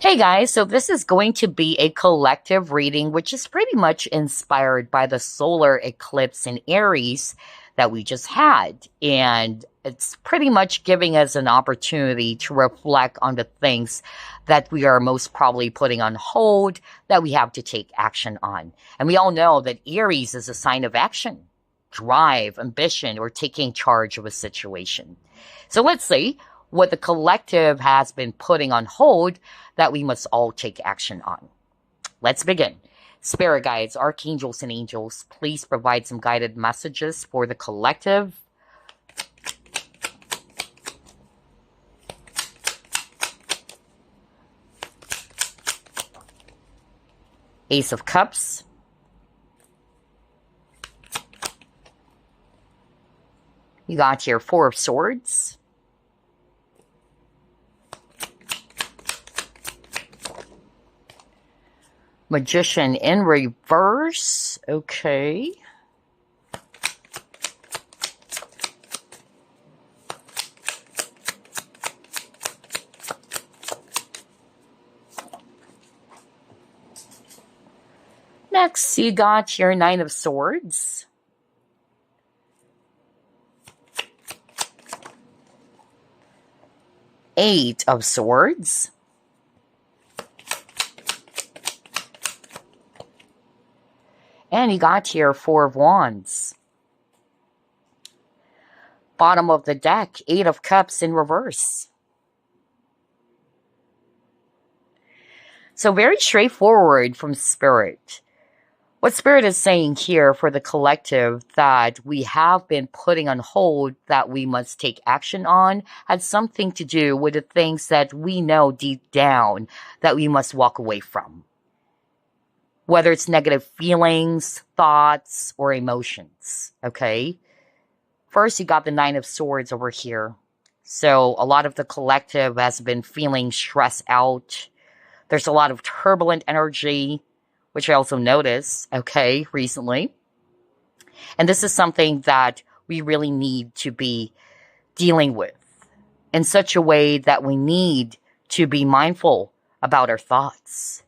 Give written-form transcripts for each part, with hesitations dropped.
Hey guys, so this is going to be a collective reading, which is pretty much inspired by the solar eclipse in Aries that we just had. And it's pretty much giving us an opportunity to reflect on the things that we are most probably putting on hold that we have to take action on. And we all know that Aries is a sign of action, drive, ambition, or taking charge of a situation. So let's see what the collective has been putting on hold that we must all take action on. Let's begin. Spirit guides, archangels, and angels, please provide some guided messages for the collective. Ace of Cups. You got your Four of Swords. Magician in reverse. Okay. Next, you got your Nine of Swords. Eight of Swords. And you got here Four of Wands. Bottom of the deck, Eight of Cups in reverse. So very straightforward from Spirit. What Spirit is saying here for the collective that we have been putting on hold that we must take action on had something to do with the things that we know deep down that we must walk away from. Whether it's negative feelings, thoughts, or emotions, okay? First, you got the Nine of Swords over here. So a lot of the collective has been feeling stressed out. There's a lot of turbulent energy, which I also noticed, okay, recently. And this is something that we really need to be dealing with in such a way that we need to be mindful about our thoughts.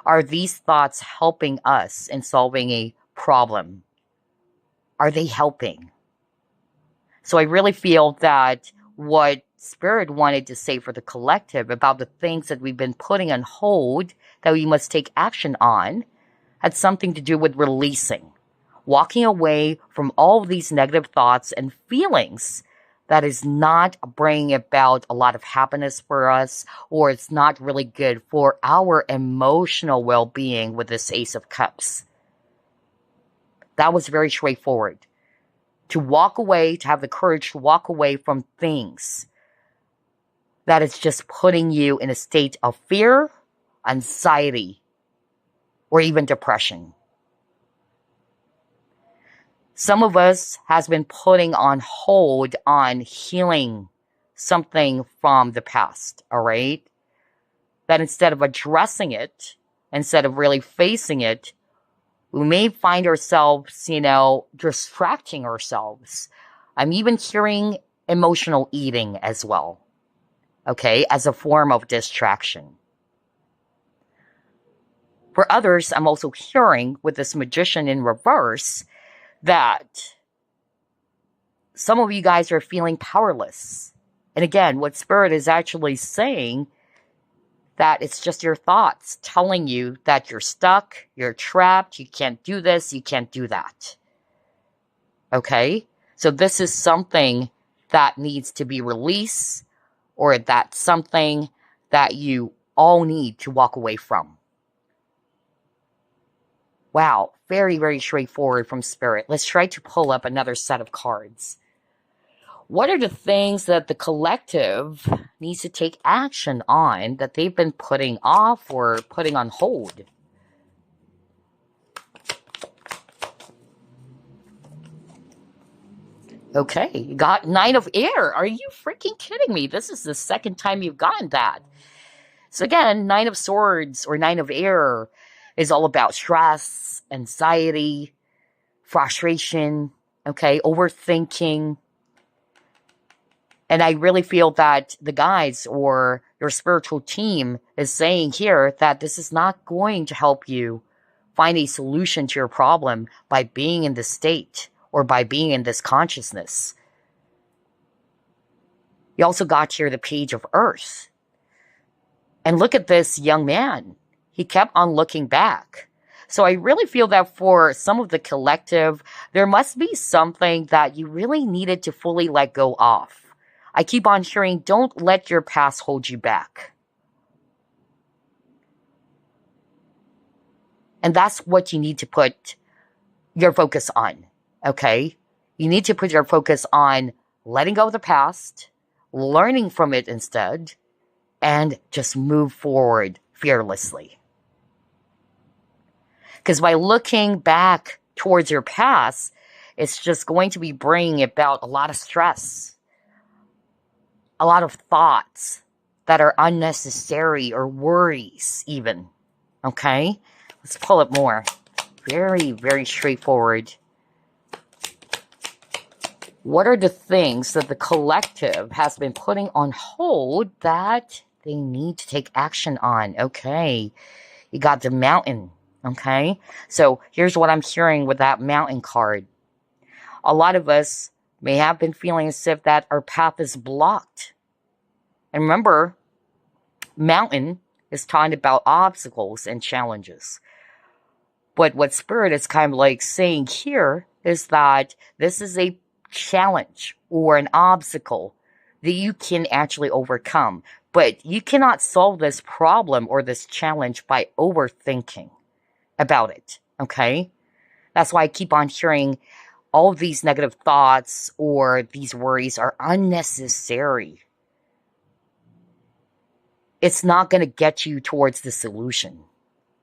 Are these thoughts helping us in solving a problem? Are they helping? So I really feel that what Spirit wanted to say for the collective about the things that we've been putting on hold that we must take action on had something to do with releasing, walking away from all of these negative thoughts and feelings that is not bringing about a lot of happiness for us, or it's not really good for our emotional well-being with this Ace of Cups. That was very straightforward. To walk away, to have the courage to walk away from things that is just putting you in a state of fear, anxiety, or even depression. Some of us has been putting on hold on healing something from the past, all right? That instead of addressing it, instead of really facing it, we may find ourselves, distracting ourselves. I'm even hearing emotional eating as well, okay, as a form of distraction. For others, I'm also hearing with this Magician in reverse that some of you guys are feeling powerless. And again, what Spirit is actually saying, that it's just your thoughts telling you that you're stuck, you're trapped, you can't do this, you can't do that. Okay? So this is something that needs to be released, or that's something that you all need to walk away from. Wow, very, very straightforward from Spirit. Let's try to pull up another set of cards. What are the things that the collective needs to take action on that they've been putting off or putting on hold? Okay, you got Nine of Air. Are you freaking kidding me? This is the second time you've gotten that. So again, Nine of Swords or Nine of Air is all about stress, anxiety, frustration, okay, overthinking. And I really feel that the guides or your spiritual team is saying here that this is not going to help you find a solution to your problem by being in this state or by being in this consciousness. You also got here the Page of Earth. And look at this young man. He kept on looking back. So I really feel that for some of the collective, there must be something that you really needed to fully let go of. I keep on hearing, don't let your past hold you back. And that's what you need to put your focus on, okay? You need to put your focus on letting go of the past, learning from it instead, and just move forward fearlessly. Because by looking back towards your past, it's just going to be bringing about a lot of stress, a lot of thoughts that are unnecessary or worries even, okay? Let's pull it more. Very, very straightforward. What are the things that the collective has been putting on hold that they need to take action on? Okay, you got the Mountain, okay? So here's what I'm hearing with that Mountain card. A lot of us may have been feeling as if that our path is blocked. And remember, Mountain is talking about obstacles and challenges. But what Spirit is kind of like saying here is that this is a challenge or an obstacle that you can actually overcome. But you cannot solve this problem or this challenge by overthinking about it, okay? That's why I keep on hearing all of these negative thoughts or these worries are unnecessary. It's not going to get you towards the solution.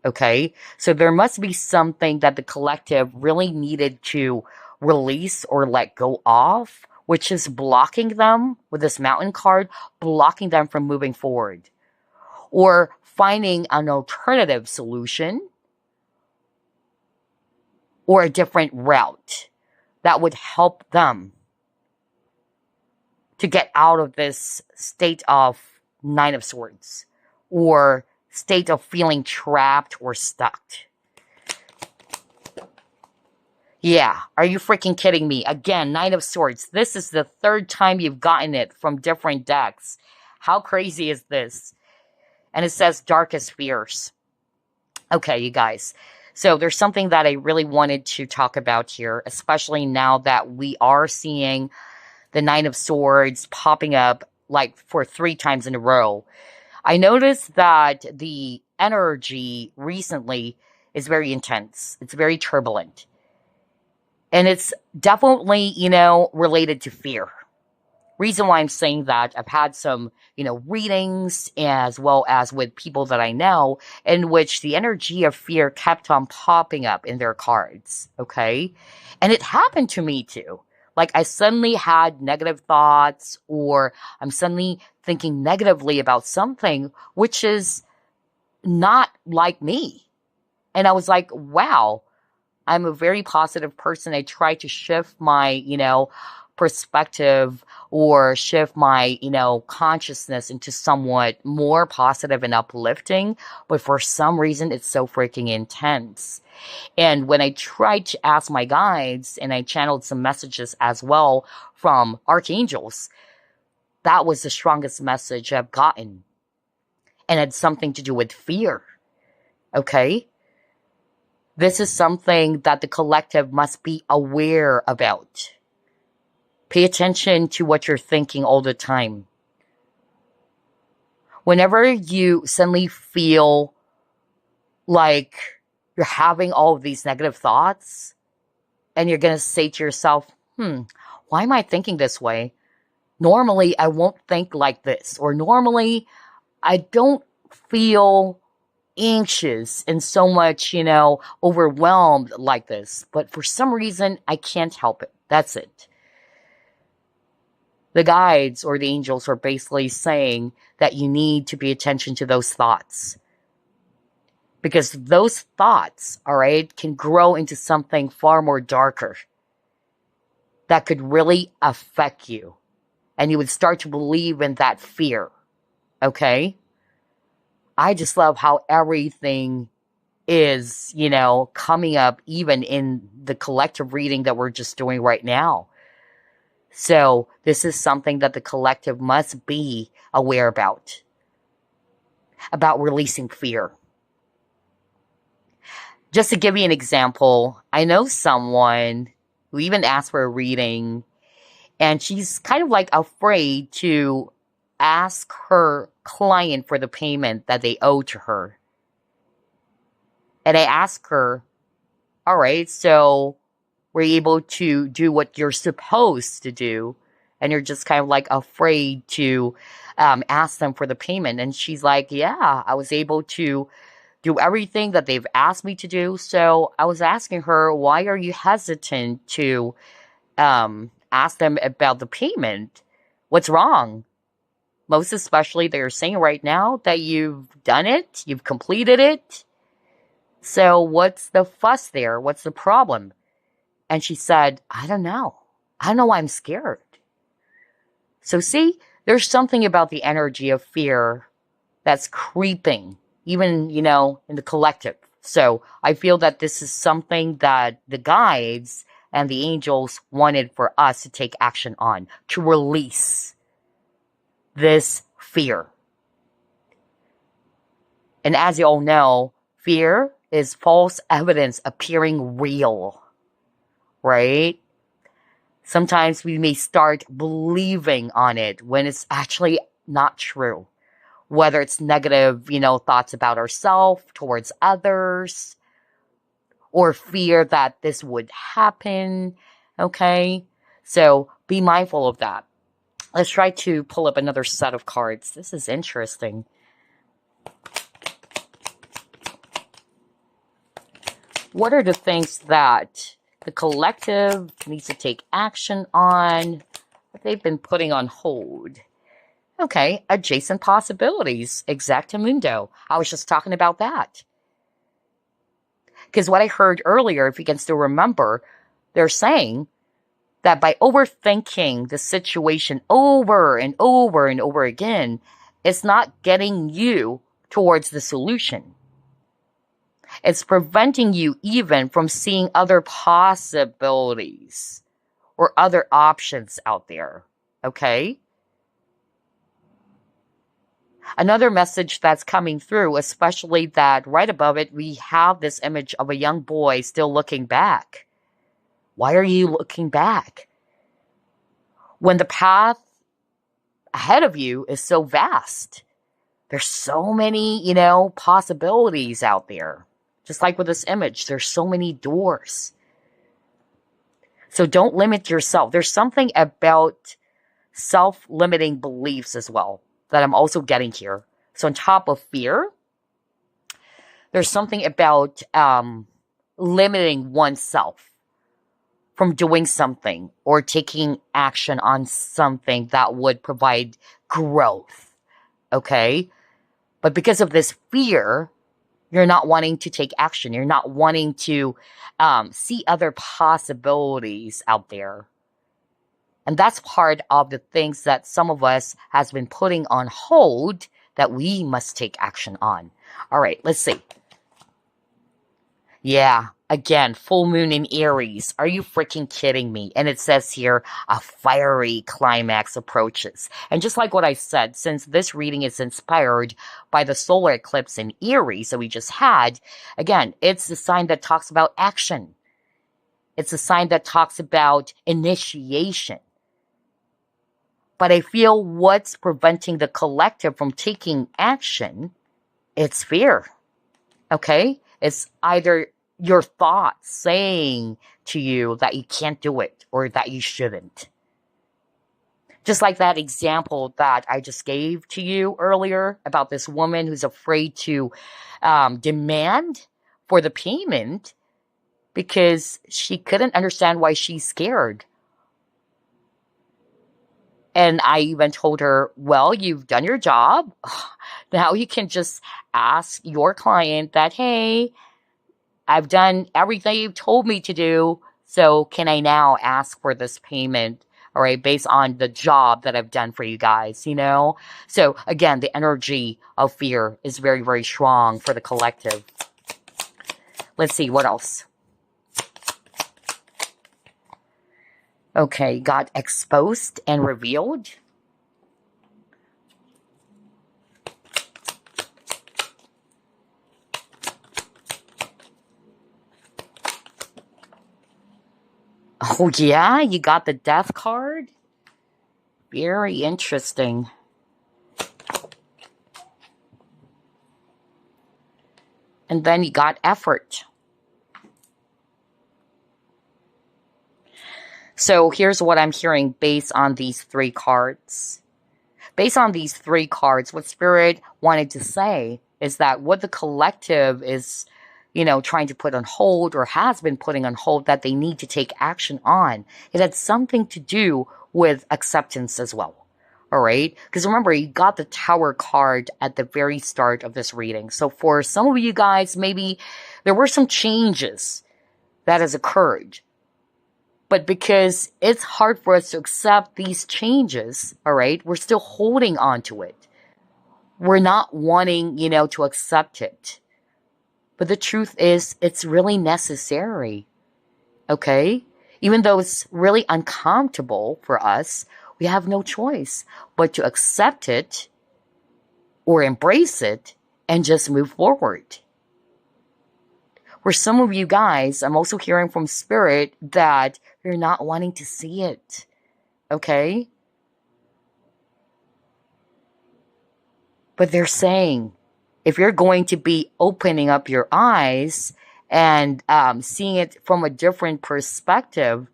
Okay, so there must be something that the collective really needed to release or let go of, which is blocking them with this Mountain card, blocking them from moving forward, or finding an alternative solution or a different route that would help them to get out of this state of Nine of Swords or state of feeling trapped or stuck. Yeah, are you freaking kidding me? Again, Nine of Swords. This is the third time you've gotten it from different decks. How crazy is this? And it says Darkest Fears. Okay, you guys. So there's something that I really wanted to talk about here, especially now that we are seeing the Nine of Swords popping up like for 3 times in a row. I noticed that the energy recently is very intense. It's very turbulent. And it's definitely, related to fear. Reason why I'm saying that, I've had some, readings as well as with people that I know in which the energy of fear kept on popping up in their cards, okay? And it happened to me too. Like I suddenly had negative thoughts or I'm suddenly thinking negatively about something which is not like me. And I was like, wow, I'm a very positive person. I try to shift my, perspective or shift my, consciousness into somewhat more positive and uplifting. But for some reason, it's so freaking intense. And when I tried to ask my guides and I channeled some messages as well from archangels, that was the strongest message I've gotten. And it had something to do with fear. Okay? This is something that the collective must be aware about. Pay attention to what you're thinking all the time. Whenever you suddenly feel like you're having all of these negative thoughts and you're going to say to yourself, why am I thinking this way? Normally, I won't think like this. Or normally, I don't feel anxious and so much, overwhelmed like this. But for some reason, I can't help it. That's it. The guides or the angels are basically saying that you need to pay attention to those thoughts. Because those thoughts, all right, can grow into something far more darker that could really affect you and you would start to believe in that fear. Okay? I just love how everything is, coming up even in the collective reading that we're just doing right now. So this is something that the collective must be aware about releasing fear. Just to give you an example, I know someone who even asked for a reading, and she's kind of like afraid to ask her client for the payment that they owe to her. And I asked her, all right, so were you able to do what you're supposed to do? And you're just kind of like afraid to ask them for the payment. And she's like, yeah, I was able to do everything that they've asked me to do. So I was asking her, why are you hesitant to ask them about the payment? What's wrong? Most especially, they're saying right now that you've done it, you've completed it. So what's the fuss there? What's the problem? And she said, I don't know. I don't know why I'm scared. So see, there's something about the energy of fear that's creeping, even, in the collective. So I feel that this is something that the guides and the angels wanted for us to take action on, to release this fear. And as you all know, fear is false evidence appearing real, right? Sometimes we may start believing on it when it's actually not true. Whether it's negative, thoughts about ourselves, towards others, or fear that this would happen, okay? So be mindful of that. Let's try to pull up another set of cards. This is interesting. What are the things that the collective needs to take action on that they've been putting on hold? Okay, adjacent possibilities, exactamundo. I was just talking about that. Because what I heard earlier, if you can still remember, they're saying that by overthinking the situation over and over and over again, it's not getting you towards the solution. It's preventing you even from seeing other possibilities or other options out there. Okay? Another message that's coming through, especially that right above it, we have this image of a young boy still looking back. Why are you looking back? When the path ahead of you is so vast. There's so many, possibilities out there. Just like with this image, there's so many doors. So don't limit yourself. There's something about self-limiting beliefs as well that I'm also getting here. So on top of fear, there's something about limiting oneself from doing something or taking action on something that would provide growth. Okay? But because of this fear, you're not wanting to take action. You're not wanting to see other possibilities out there. And that's part of the things that some of us has been putting on hold that we must take action on. All right, let's see. Yeah, again, full moon in Aries. Are you freaking kidding me? And it says here, a fiery climax approaches. And just like what I said, since this reading is inspired by the solar eclipse in Aries that we just had, again, it's the sign that talks about action. It's a sign that talks about initiation. But I feel what's preventing the collective from taking action, it's fear. Okay? It's either your thoughts saying to you that you can't do it or that you shouldn't. Just like that example that I just gave to you earlier about this woman who's afraid to demand for the payment because she couldn't understand why she's scared. And I even told her, well, you've done your job. Now you can just ask your client that, hey, I've done everything you've told me to do. So can I now ask for this payment all right, based on the job that I've done for you guys, you know? So again, the energy of fear is very, very strong for the collective. Let's see, what else? Okay, got exposed and revealed. Oh yeah, you got the death card? Very interesting. And then you got effort. So here's what I'm hearing based on these three cards. Based on these three cards, what Spirit wanted to say is that what the collective is, you know, trying to put on hold or has been putting on hold that they need to take action on, it had something to do with acceptance as well. All right? Because remember, you got the Tower card at the very start of this reading. So for some of you guys, maybe there were some changes that has occurred. But because it's hard for us to accept these changes, all right, we're still holding on to it. We're not wanting, you know, to accept it. But the truth is, it's really necessary, okay? Even though it's really uncomfortable for us, we have no choice but to accept it or embrace it and just move forward. For some of you guys, I'm also hearing from Spirit that you're not wanting to see it, okay? But they're saying, if you're going to be opening up your eyes and seeing it from a different perspective,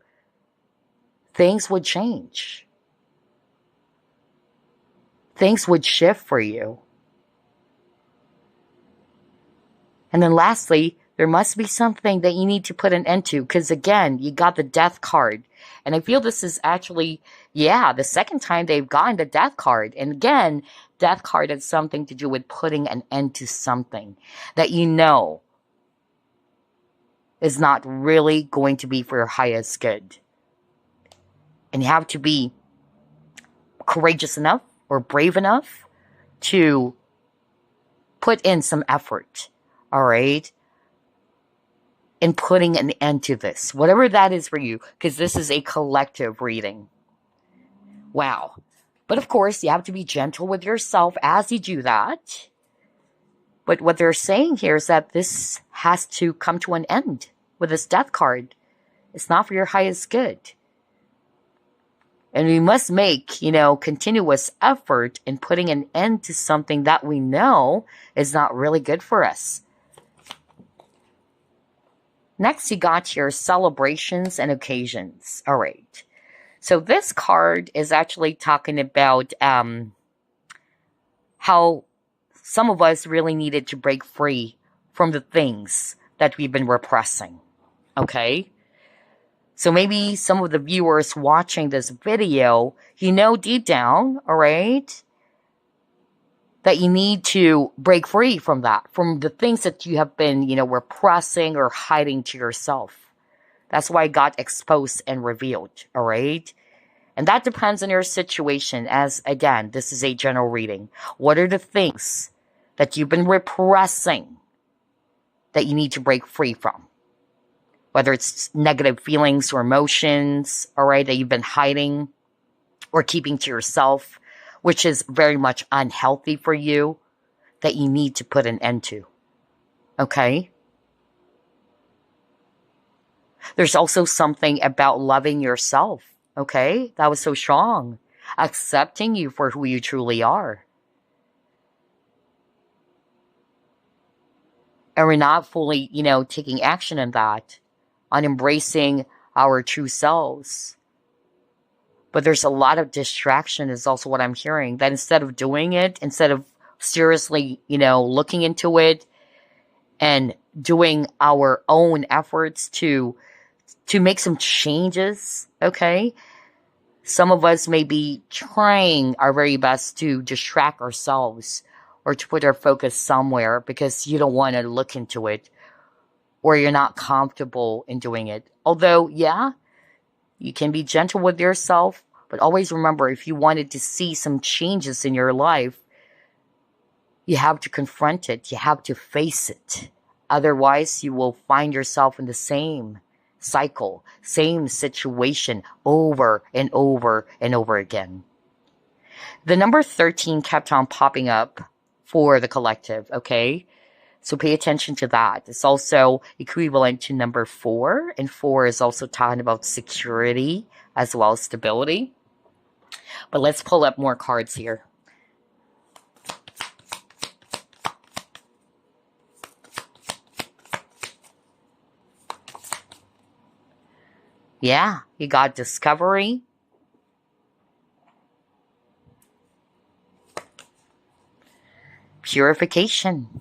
things would change. Things would shift for you. And then lastly, there must be something that you need to put an end to. Because again, you got the death card. And I feel this is actually, yeah, the second time they've gotten the death card. And again, death card has something to do with putting an end to something that you know is not really going to be for your highest good. And you have to be courageous enough or brave enough to put in some effort, all right, in putting an end to this, whatever that is for you, because this is a collective reading. Wow. But of course, you have to be gentle with yourself as you do that. But what they're saying here is that this has to come to an end with this death card. It's not for your highest good. And we must make, you know, continuous effort in putting an end to something that we know is not really good for us. Next, you got your celebrations and occasions. All right. So this card is actually talking about how some of us really needed to break free from the things that we've been repressing. Okay? So maybe some of the viewers watching this video, you know deep down, all right, that you need to break free from that, from the things that you have been, you know, repressing or hiding to yourself. That's why it got exposed and revealed, all right? And that depends on your situation, as, again, this is a general reading. What are the things that you've been repressing that you need to break free from? Whether it's negative feelings or emotions, all right, that you've been hiding or keeping to yourself, which is very much unhealthy for you, that you need to put an end to. Okay? There's also something about loving yourself. Okay? That was so strong. Accepting you for who you truly are. And we're not fully, you know, taking action in that, on embracing our true selves. But there's a lot of distraction is also what I'm hearing. That instead of doing it, instead of seriously, you know, looking into it and doing our own efforts to make some changes, okay? Some of us may be trying our very best to distract ourselves or to put our focus somewhere because you don't want to look into it or you're not comfortable in doing it. Although, yeah, you can be gentle with yourself, But always remember, if you wanted to see some changes in your life, you have to confront it. You have to face it. Otherwise, you will find yourself in the same cycle, same situation over and over and over again. The number 13 kept on popping up for the collective, okay? So pay attention to that. It's also equivalent to number 4, and 4 is also talking about security as well as stability. But let's pull up more cards here. Yeah, you got discovery. Purification.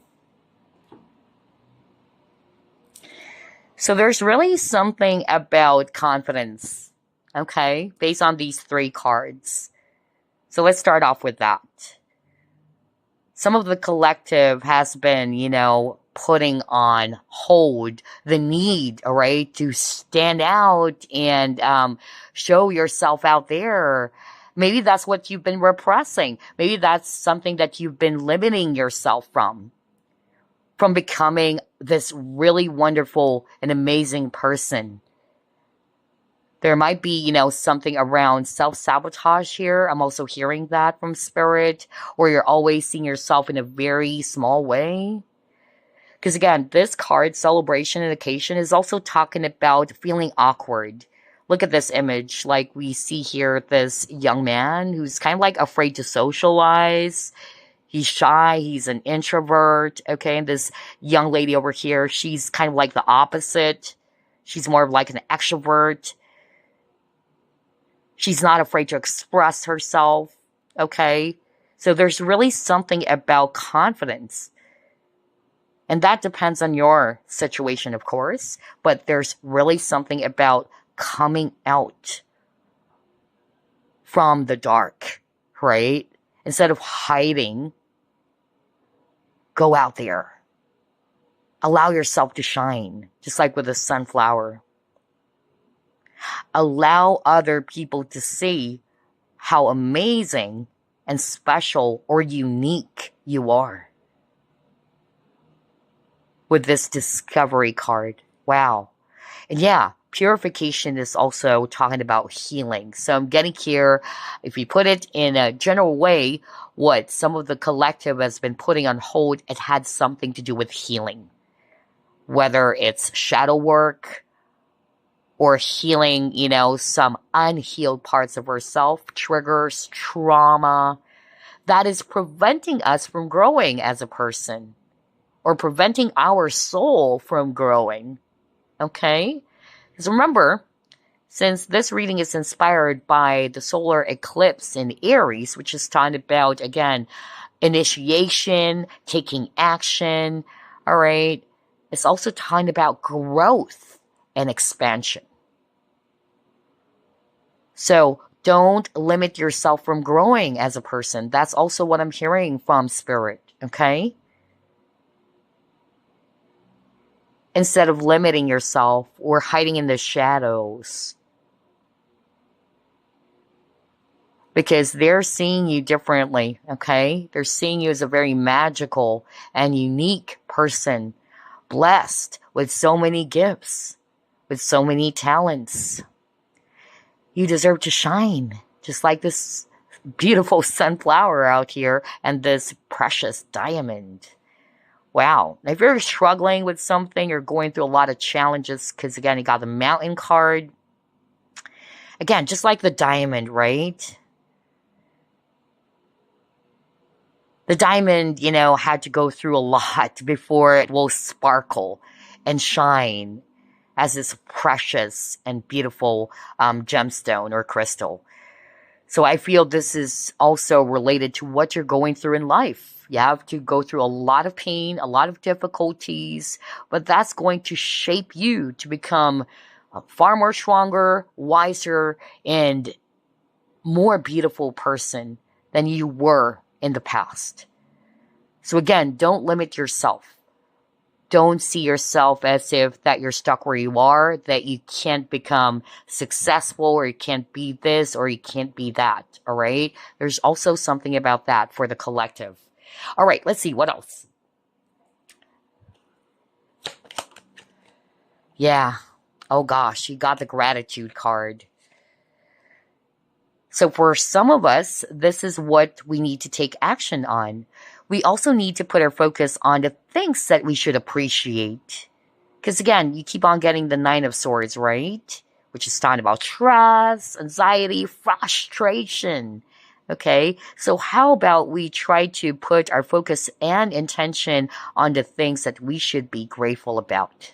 So there's really something about confidence, okay, based on these 3 cards. So let's start off with that. Some of the collective has been, putting on hold the need, all right, to stand out and show yourself out there. Maybe that's what you've been repressing. Maybe that's something that you've been limiting yourself from becoming this really wonderful and amazing person. There might be, something around self-sabotage here. I'm also hearing that from Spirit, or you're always seeing yourself in a very small way. Because again, this card, celebration and occasion, is also talking about feeling awkward. Look at this image. Like we see here, this young man who's kind of like afraid to socialize. He's shy. He's an introvert. Okay. And this young lady over here, she's kind of like the opposite. She's more of like an extrovert. She's not afraid to express herself. Okay. So there's really something about confidence. And that depends on your situation, of course. But there's really something about coming out from the dark, right? Instead of hiding, go out there. Allow yourself to shine, just like with a sunflower. Allow other people to see how amazing and special or unique you are. With this discovery card. Wow. And yeah, purification is also talking about healing. So I'm getting here, if you put it in a general way, what some of the collective has been putting on hold, it had something to do with healing. Whether it's shadow work or healing, some unhealed parts of ourselves, triggers, trauma, that is preventing us from growing as a person. Or preventing our soul from growing, okay? Because remember, since this reading is inspired by the solar eclipse in Aries, which is talking about, again, initiation, taking action, all right? It's also talking about growth and expansion. So don't limit yourself from growing as a person. That's also what I'm hearing from Spirit, okay? Instead of limiting yourself or hiding in the shadows. Because they're seeing you differently, okay? They're seeing you as a very magical and unique person. Blessed with so many gifts. With so many talents. You deserve to shine. Just like this beautiful sunflower out here and this precious diamond. Wow. If you're struggling with something, you're going through a lot of challenges, because again, you got the mountain card. Again, just like the diamond, right? The diamond, had to go through a lot before it will sparkle and shine as this precious and beautiful gemstone or crystal. So I feel this is also related to what you're going through in life. You have to go through a lot of pain, a lot of difficulties, but that's going to shape you to become a far more stronger, wiser, and more beautiful person than you were in the past. So again, don't limit yourself. Don't see yourself as if that you're stuck where you are, that you can't become successful, or you can't be this, or you can't be that. All right. There's also something about that for the collective. All right. Let's see what else. Yeah. Oh gosh, you got the gratitude card. So for some of us, this is what we need to take action on. We also need to put our focus on the things that we should appreciate. Because again, you keep on getting the Nine of Swords, right? Which is talking about trust, anxiety, frustration. Okay, so how about we try to put our focus and intention on the things that we should be grateful about?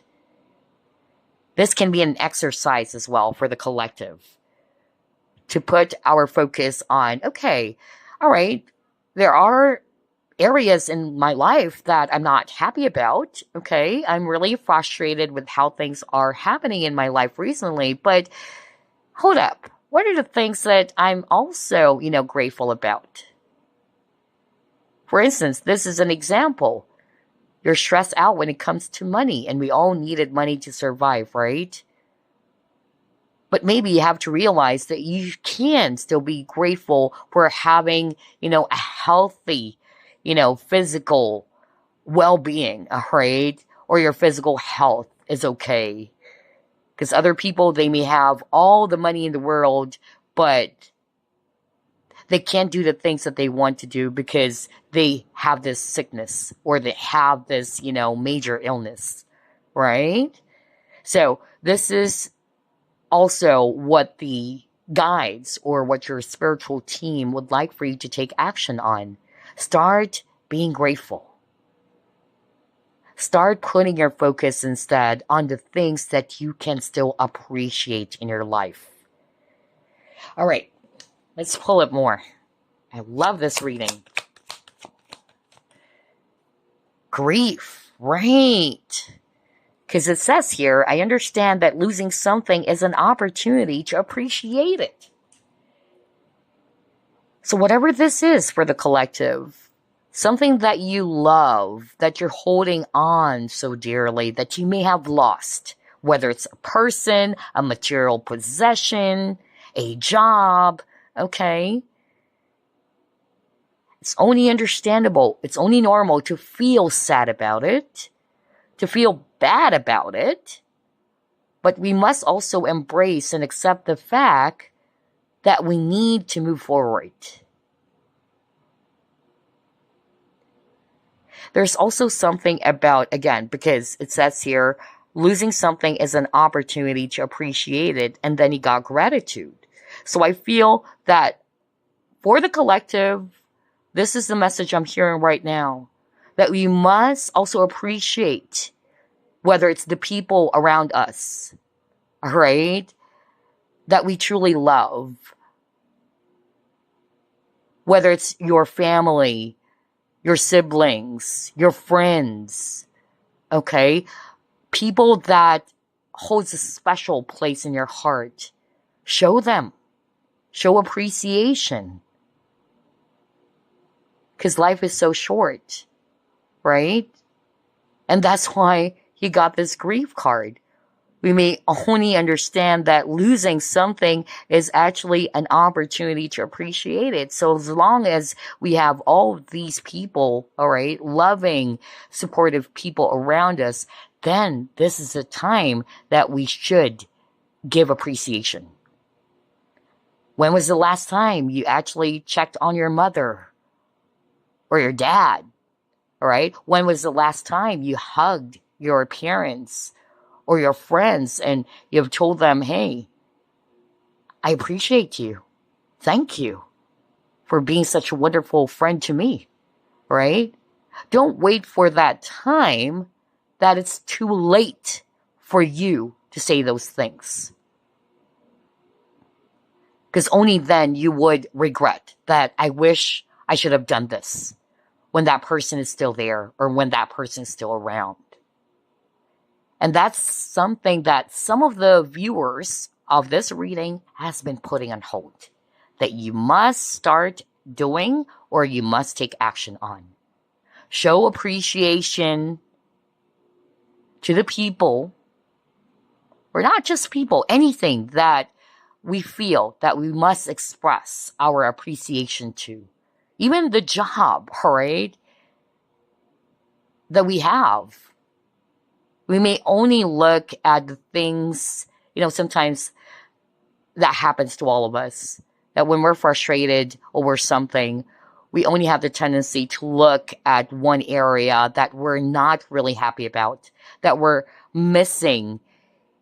This can be an exercise as well for the collective, to put our focus on, okay, all right, there are areas in my life that I'm not happy about. Okay, I'm really frustrated with how things are happening in my life recently, but hold up. What are the things that I'm also, grateful about? For instance, this is an example. You're stressed out when it comes to money, and we all needed money to survive, right? But maybe you have to realize that you can still be grateful for having, a healthy, physical well-being, right? Or your physical health is okay. Because other people, they may have all the money in the world, but they can't do the things that they want to do because they have this sickness, or they have this, major illness, right? So this is also what the guides or what your spiritual team would like for you to take action on. Start being grateful. Start putting your focus instead on the things that you can still appreciate in your life. All right, let's pull it more. I love this reading. Grief, right? Because it says here, I understand that losing something is an opportunity to appreciate it. So whatever this is for the collective, something that you love, that you're holding on so dearly, that you may have lost, whether it's a person, a material possession, a job, okay? It's only understandable, it's only normal to feel sad about it, to feel bad about it, but we must also embrace and accept the fact that we need to move forward. There's also something about, again, because it says here, losing something is an opportunity to appreciate it, and then you got gratitude. So I feel that for the collective, this is the message I'm hearing right now, that we must also appreciate whether it's the people around us, all right, that we truly love, whether it's your family, your siblings, your friends, okay, people that holds a special place in your heart. Show them, show appreciation, because life is so short, right? And that's why you got this grief card. We may only understand that losing something is actually an opportunity to appreciate it. So as long as we have all of these people, all right, loving, supportive people around us, then this is a time that we should give appreciation. When was the last time you actually checked on your mother or your dad? All right. When was the last time you hugged your parents or your friends and you've told them, hey, I appreciate you. Thank you for being such a wonderful friend to me, right? Don't wait for that time that it's too late for you to say those things. Because only then you would regret that I wish I should have done this when that person is still there or when that person is still around. And that's something that some of the viewers of this reading has been putting on hold, that you must start doing or you must take action on. Show appreciation to the people, or not just people, anything that we feel that we must express our appreciation to. Even the job, right, that we have. We may only look at the things, sometimes that happens to all of us. That when we're frustrated over something, we only have the tendency to look at one area that we're not really happy about, that we're missing,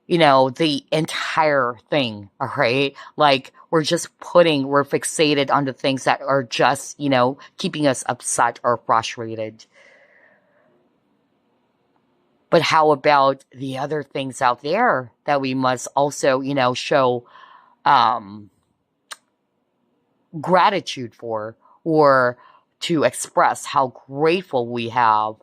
the entire thing, all right? Like we're fixated on the things that are just, keeping us upset or frustrated. But how about the other things out there that we must also, show gratitude for, or to express how grateful we have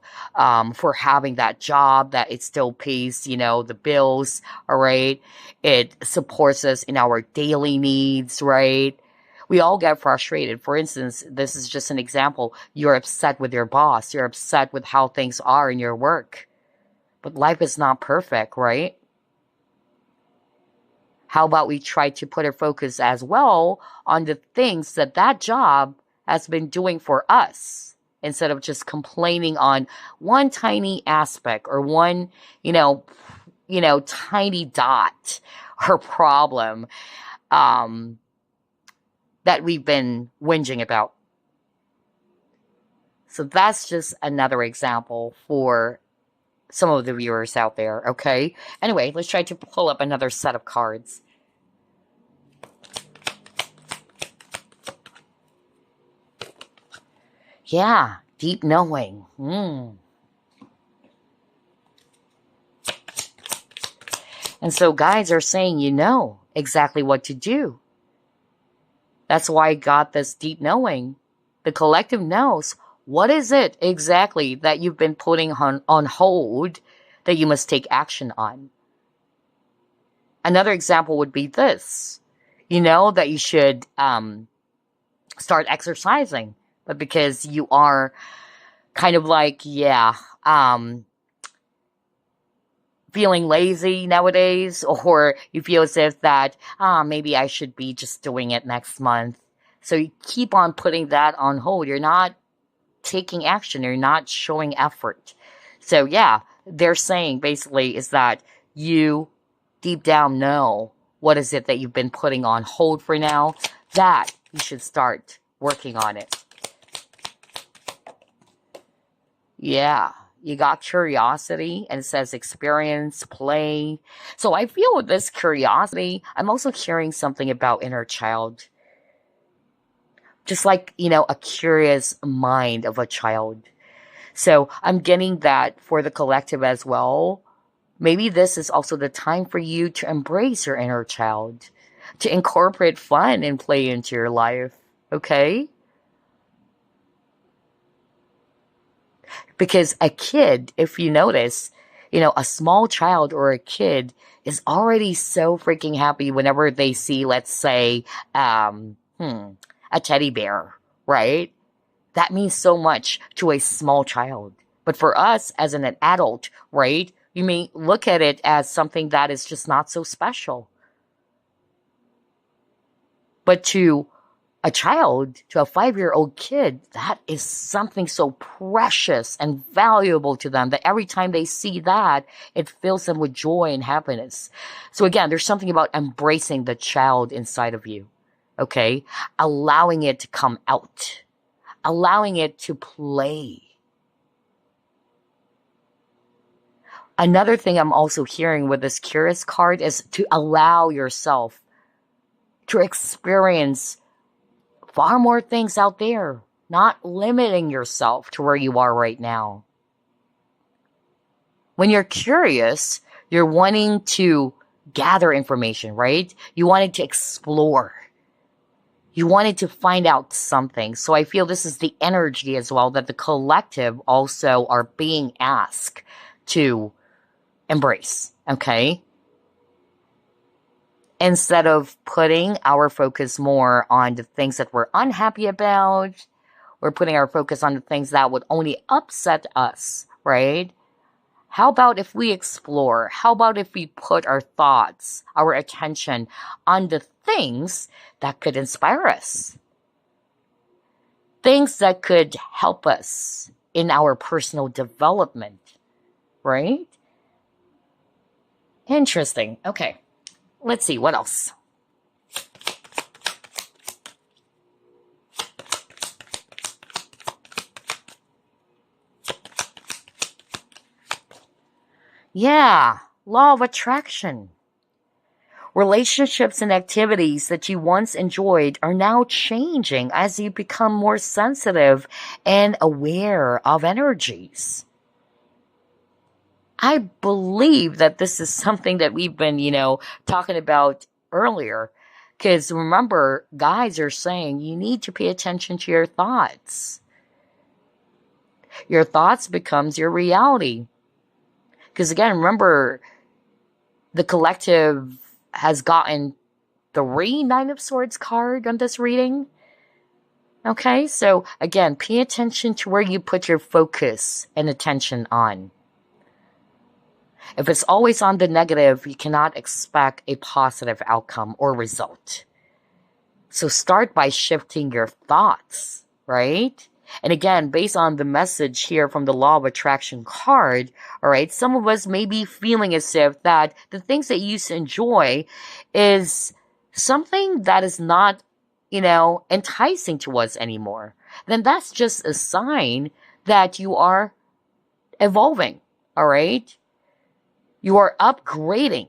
for having that job, that it still pays, the bills, all right? It supports us in our daily needs, right? We all get frustrated. For instance, this is just an example. You're upset with your boss. You're upset with how things are in your work. But life is not perfect, right? How about we try to put our focus as well on the things that job has been doing for us, instead of just complaining on one tiny aspect or one, tiny dot or problem that we've been whinging about. So that's just another example for some of the viewers out there, okay? Anyway, let's try to pull up another set of cards. Yeah, deep knowing. And so guides are saying you know exactly what to do. That's why I got this deep knowing. The collective knows. What is it exactly that you've been putting on hold that you must take action on? Another example would be this. You know that you should start exercising, but because you are kind of like, feeling lazy nowadays, or you feel as if that, maybe I should be just doing it next month. So you keep on putting that on hold. You're not taking action. You're not showing effort. So yeah, they're saying basically is that you deep down know what is it that you've been putting on hold for now, that you should start working on it. Yeah, you got curiosity, and it says experience, play. So I feel with this curiosity, I'm also hearing something about inner child. Just like, a curious mind of a child. So I'm getting that for the collective as well. Maybe this is also the time for you to embrace your inner child, to incorporate fun and play into your life, okay? Because a kid, if you notice, a small child or a kid is already so freaking happy whenever they see, let's say, a teddy bear, right? That means so much to a small child. But for us as an adult, right, you may look at it as something that is just not so special. But to a child, to a 5-year-old kid, that is something so precious and valuable to them that every time they see that, it fills them with joy and happiness. So again, there's something about embracing the child inside of you, okay? Allowing it to come out, allowing it to play. Another thing I'm also hearing with this curious card is to allow yourself to experience far more things out there, not limiting yourself to where you are right now. When you're curious, you're wanting to gather information, right? You wanted to explore. You wanted to find out something. So I feel this is the energy as well that the collective also are being asked to embrace, okay? Instead of putting our focus more on the things that we're unhappy about, we're putting our focus on the things that would only upset us, right? How about if we explore? How about if we put our thoughts, our attention on the things that could inspire us? Things that could help us in our personal development, right? Interesting. Okay, let's see what else. Yeah, law of attraction. Relationships and activities that you once enjoyed are now changing as you become more sensitive and aware of energies. I believe that this is something that we've been, talking about earlier. Because remember, guys are saying you need to pay attention to your thoughts. Your thoughts becomes your reality. Because again, remember, the collective has gotten 3 Nine of Swords card on this reading. Okay, so again, pay attention to where you put your focus and attention on. If it's always on the negative, you cannot expect a positive outcome or result. So start by shifting your thoughts, right? And again, based on the message here from the Law of Attraction card, all right, some of us may be feeling as if that the things that you used to enjoy is something that is not, enticing to us anymore. Then that's just a sign that you are evolving, all right? You are upgrading.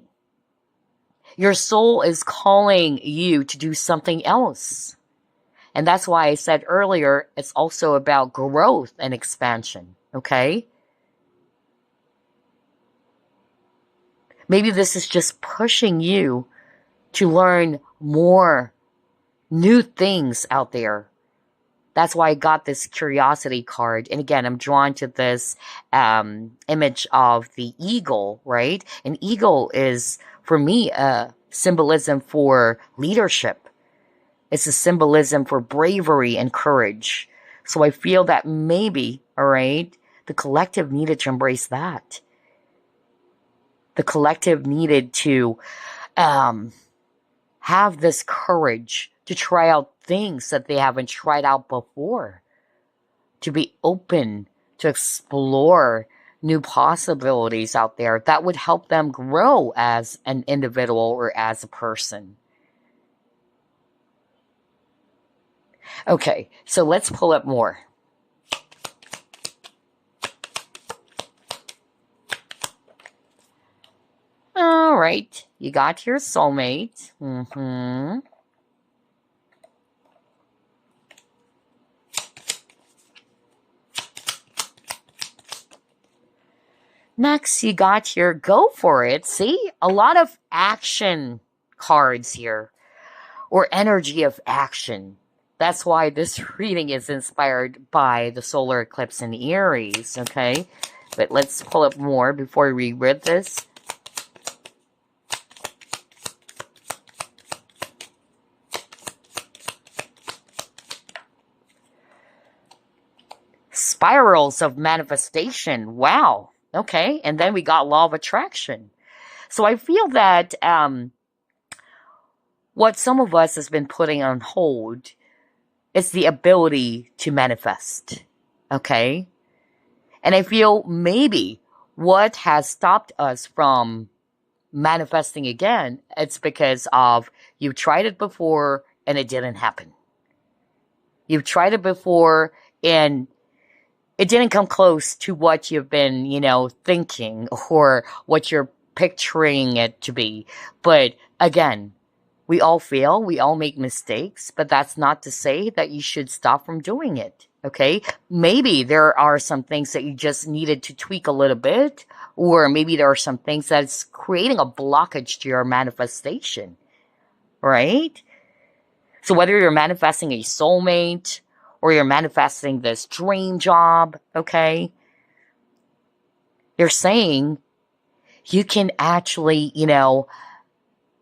Your soul is calling you to do something else. And that's why I said earlier, it's also about growth and expansion, okay? Maybe this is just pushing you to learn more new things out there. That's why I got this curiosity card. And again, I'm drawn to this image of the eagle, right? An eagle is, for me, a symbolism for leadership. It's a symbolism for bravery and courage. So I feel that maybe, all right, the collective needed to embrace that. The collective needed to have this courage to try out things that they haven't tried out before. To be open to explore new possibilities out there that would help them grow as an individual or as a person. Okay, so let's pull up more. All right, you got your soulmate. Next, you got your go for it. See, a lot of action cards here, or energy of action. That's why this reading is inspired by the solar eclipse in Aries, okay? But let's pull up more before we read this. Spirals of manifestation. Wow. Okay. And then we got law of attraction. So I feel that what some of us has been putting on hold is the ability to manifest. Okay. And I feel maybe what has stopped us from manifesting again, it's because of you've tried it before and it didn't happen. You've tried it before and it didn't come close to what you've been, thinking or what you're picturing it to be. But again, we all fail, we all make mistakes, but that's not to say that you should stop from doing it, okay? Maybe there are some things that you just needed to tweak a little bit, or maybe there are some things that's creating a blockage to your manifestation, right? So whether you're manifesting a soulmate, or you're manifesting this dream job, okay? You're saying you can actually,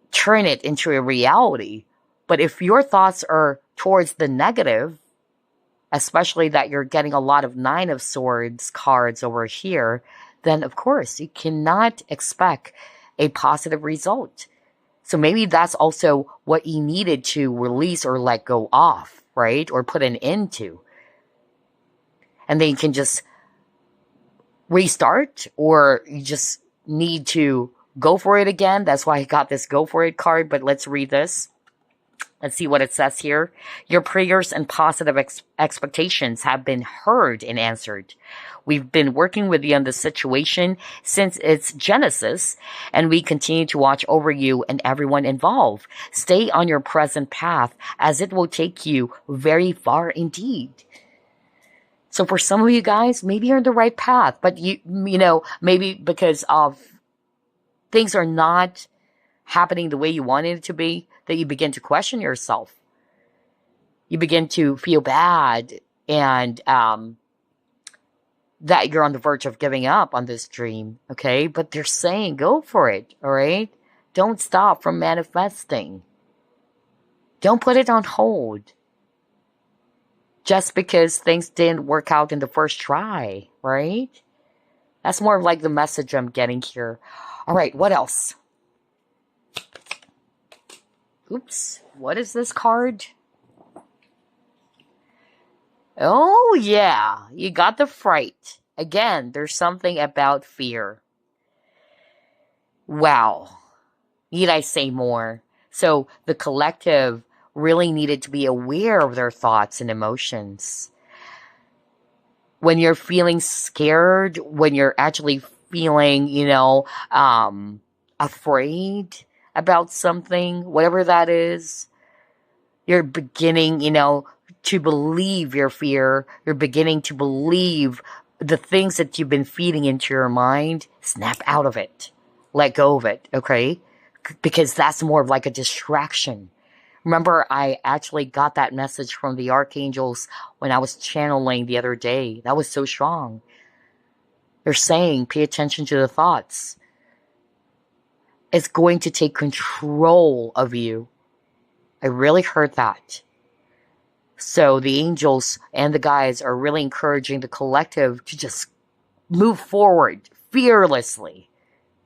turn it into a reality. But if your thoughts are towards the negative, especially that you're getting a lot of Nine of Swords cards over here, then of course you cannot expect a positive result. So maybe that's also what you needed to release or let go of, right? Or put an end to. And then you can just restart, or you just need to go for it again. That's why I got this go for it card. But let's read this. Let's see what it says here. Your prayers and positive expectations have been heard and answered. We've been working with you on the situation since its genesis, and we continue to watch over you and everyone involved. Stay on your present path, as it will take you very far indeed. So for some of you guys, maybe you're on the right path, but you know, maybe because of things are not happening the way you wanted it to be, that you begin to question yourself. You begin to feel bad, and that you're on the verge of giving up on this dream, okay? But they're saying go for it, all right? Don't stop from manifesting. Don't put it on hold just because things didn't work out in the first try, right? That's more of like the message I'm getting here. All right, what else? Oops, what is this card? Oh, yeah, you got the fright. Again, there's something about fear. Wow. Need I say more? So the collective really needed to be aware of their thoughts and emotions. When you're feeling scared, when you're actually feeling, afraid about something, whatever that is, you're beginning, to believe your fear. You're beginning to believe the things that you've been feeding into your mind. Snap out of it. Let go of it, okay? Because that's more of like a distraction. Remember, I actually got that message from the archangels when I was channeling the other day. That was so strong. They're saying, pay attention to the thoughts. It's going to take control of you. I really heard that. So the angels and the guides are really encouraging the collective to just move forward fearlessly.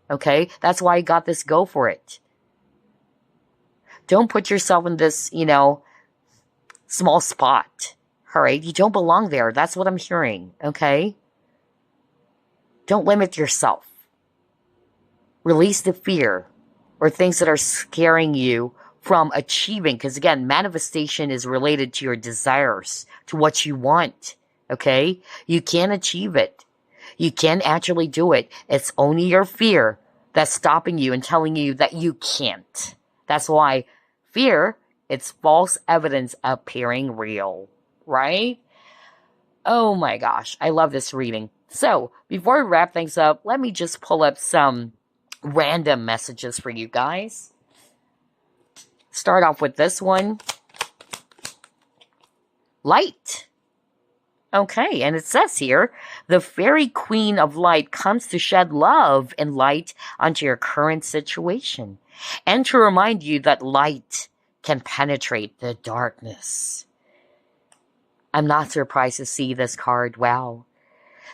Okay? That's why I got this go for it. Don't put yourself in this, small spot. All right? You don't belong there. That's what I'm hearing. Okay? Don't limit yourself. Release the fear or things that are scaring you from achieving. Because again, manifestation is related to your desires, to what you want. Okay? You can achieve it. You can actually do it. It's only your fear that's stopping you and telling you that you can't. That's why fear, it's false evidence appearing real. Right? Oh my gosh. I love this reading. So, before we wrap things up, let me just pull up some random messages for you guys. Start off with this one. Light. Okay, and it says here, the fairy queen of light comes to shed love and light onto your current situation, and to remind you that light can penetrate the darkness. I'm not surprised to see this card. Wow.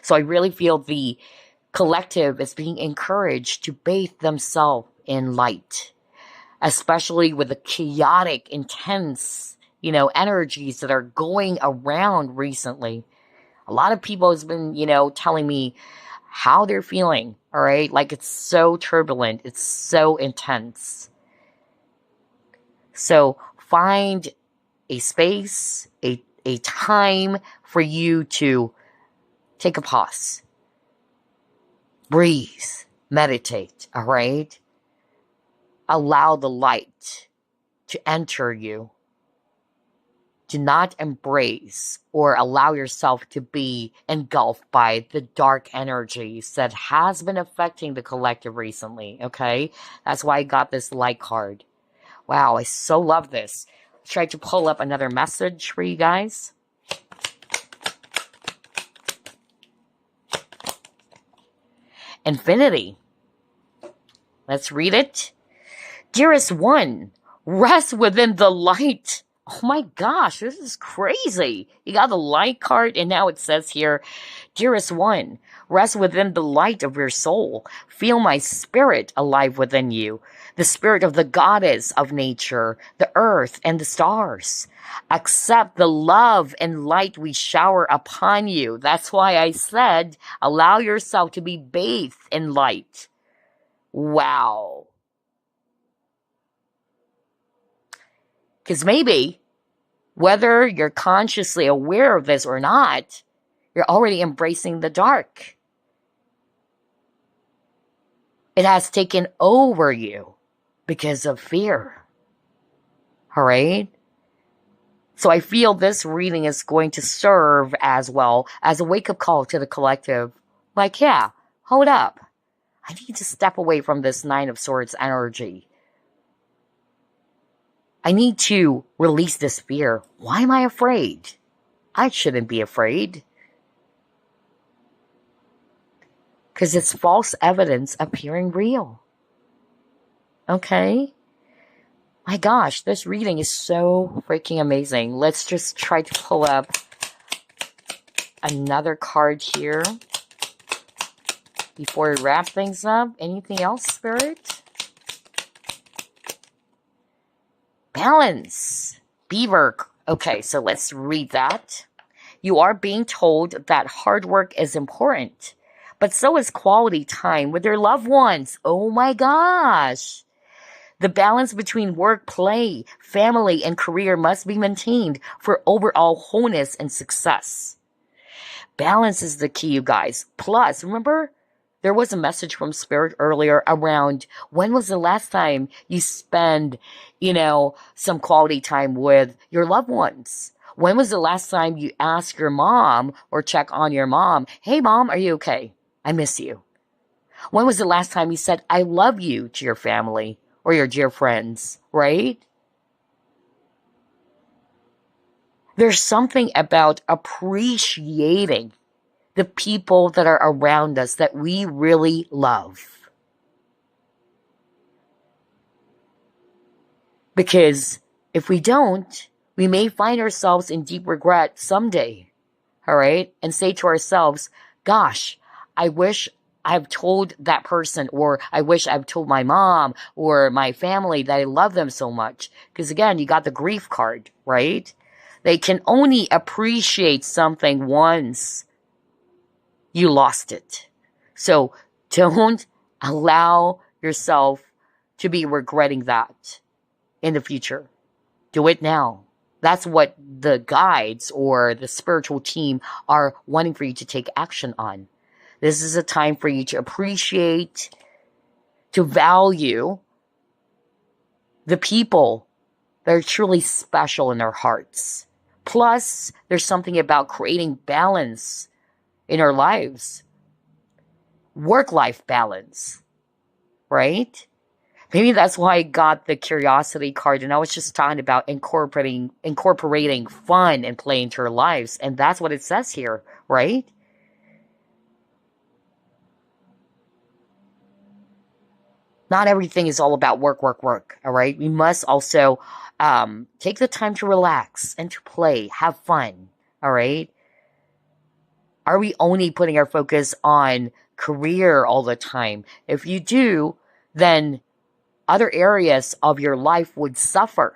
So I really feel the collective is being encouraged to bathe themselves in light, especially with the chaotic, intense, energies that are going around recently. A lot of people has been, telling me how they're feeling, all right? Like it's so turbulent. It's so intense. So find a space, a time for you to take a pause. Breathe. Meditate, all right? Allow the light to enter you. Do not embrace or allow yourself to be engulfed by the dark energies that has been affecting the collective recently, okay? That's why I got this light card. Wow, I so love this. Let's try to pull up another message for you guys. Infinity. Let's read it. Dearest one, rest within the light Oh my gosh, this is crazy. You got the light card, and now it says here, Dearest one, rest within the light of your soul. Feel my spirit alive within you, the spirit of the goddess of nature, the earth, and the stars. Accept the love and light we shower upon you. That's why I said, allow yourself to be bathed in light. Wow. Because maybe, whether you're consciously aware of this or not, you're already embracing the dark. It has taken over you because of fear. All right? So I feel this reading is going to serve as well as a wake-up call to the collective. Like, yeah, hold up. I need to step away from this Nine of Swords energy. I need to release this fear. Why am I afraid? I shouldn't be afraid. Because it's false evidence appearing real. Okay? My gosh, this reading is so freaking amazing. Let's just try to pull up another card here before we wrap things up. Anything else, Spirit? Balance. Beaver. Okay, so let's read that. You are being told that hard work is important, but so is quality time with your loved ones. Oh my gosh. The balance between work, play, family, and career must be maintained for overall wholeness and success. Balance is the key, you guys. Plus, remember, there was a message from Spirit earlier around when was the last time you spend, some quality time with your loved ones? When was the last time you asked your mom or check on your mom, hey mom, are you okay? I miss you. When was the last time you said, I love you to your family or your dear friends, right? There's something about appreciating the people that are around us that we really love. Because if we don't, we may find ourselves in deep regret someday, all right? And say to ourselves, gosh, I wish I've told that person, or I wish I've told my mom or my family that I love them so much. Because again, you got the grief card, right? They can only appreciate something once you lost it. So don't allow yourself to be regretting that in the future. Do it now. That's what the guides or the spiritual team are wanting for you to take action on. This is a time for you to appreciate, to value the people that are truly special in our hearts. Plus, there's something about creating balance in our lives. Work-life balance, right? Maybe that's why I got the curiosity card, and I was just talking about incorporating fun and play into our lives, and that's what it says here, right? Not everything is all about work, all right? We must also take the time to relax and to play, have fun, all right? Are we only putting our focus on career all the time? If you do, then other areas of your life would suffer.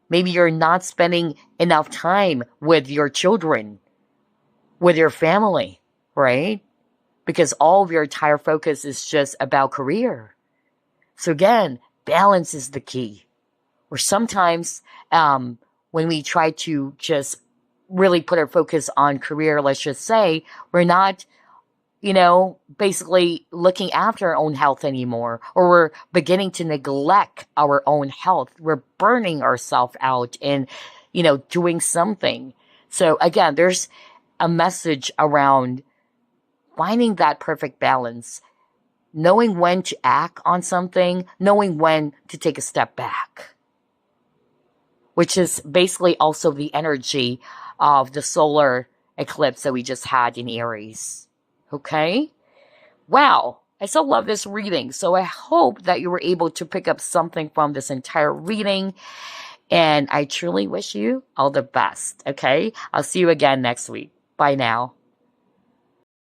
Maybe you're not spending enough time with your children, with your family, right? Because all of your entire focus is just about career. So again, balance is the key. Or sometimes when we try to just really put our focus on career, let's just say, we're not, basically looking after our own health anymore, or we're beginning to neglect our own health. We're burning ourselves out and, doing something. So again, there's a message around finding that perfect balance, knowing when to act on something, knowing when to take a step back, which is basically also the energy of the solar eclipse that we just had in Aries. Okay? Wow. I so love this reading. So I hope that you were able to pick up something from this entire reading. And I truly wish you all the best. Okay. I'll see you again next week. Bye now.